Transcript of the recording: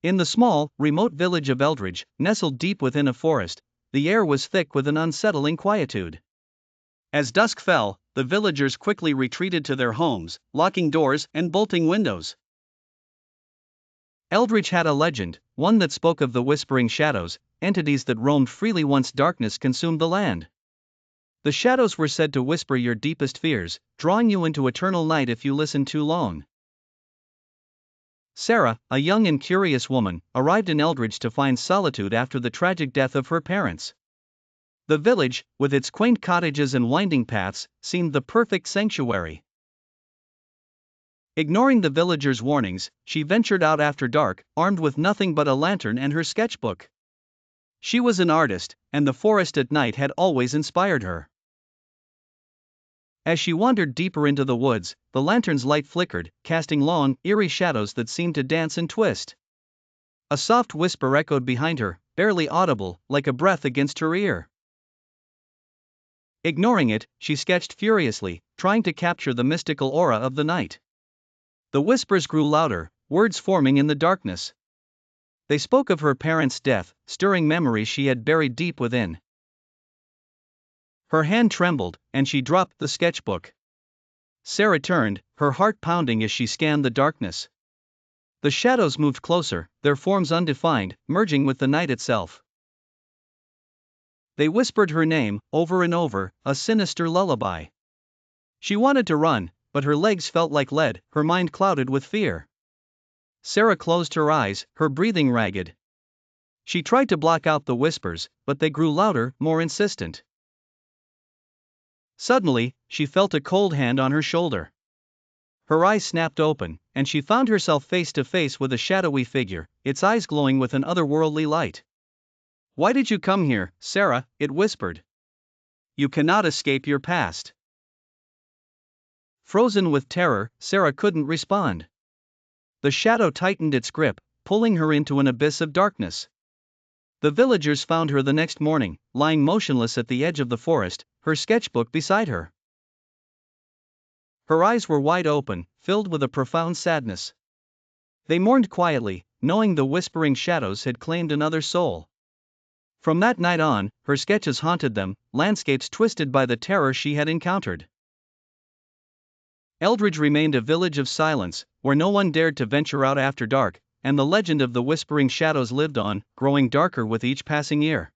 In the small, remote village of Eldridge, nestled deep within a forest, the air was thick with an unsettling quietude. As dusk fell, the villagers quickly retreated to their homes, locking doors and bolting windows. Eldridge had a legend, one that spoke of the whispering shadows, entities that roamed freely once darkness consumed the land. The shadows were said to whisper your deepest fears, drawing you into eternal night if you listened too long. Sarah, a young and curious woman, arrived in Eldridge to find solitude after the tragic death of her parents. The village, with its quaint cottages and winding paths, seemed the perfect sanctuary. Ignoring the villagers' warnings, she ventured out after dark, armed with nothing but a lantern and her sketchbook. She was an artist, and the forest at night had always inspired her. As she wandered deeper into the woods, the lantern's light flickered, casting long, eerie shadows that seemed to dance and twist. A soft whisper echoed behind her, barely audible, like a breath against her ear. Ignoring it, she sketched furiously, trying to capture the mystical aura of the night. The whispers grew louder, words forming in the darkness. They spoke of her parents' death, stirring memories she had buried deep within. Her hand trembled, and she dropped the sketchbook. Sarah turned, her heart pounding as she scanned the darkness. The shadows moved closer, their forms undefined, merging with the night itself. They whispered her name, over and over, a sinister lullaby. She wanted to run, but her legs felt like lead, her mind clouded with fear. Sarah closed her eyes, her breathing ragged. She tried to block out the whispers, but they grew louder, more insistent. Suddenly, she felt a cold hand on her shoulder. Her eyes snapped open, and she found herself face to face with a shadowy figure, its eyes glowing with an otherworldly light. "Why did you come here, Sarah?" it whispered. "You cannot escape your past." Frozen with terror, Sarah couldn't respond. The shadow tightened its grip, pulling her into an abyss of darkness. The villagers found her the next morning, lying motionless at the edge of the forest, her sketchbook beside her. Her eyes were wide open, filled with a profound sadness. They mourned quietly, knowing the whispering shadows had claimed another soul. From that night on, her sketches haunted them, landscapes twisted by the terror she had encountered. Eldridge remained a village of silence, where no one dared to venture out after dark, and the legend of the whispering shadows lived on, growing darker with each passing year.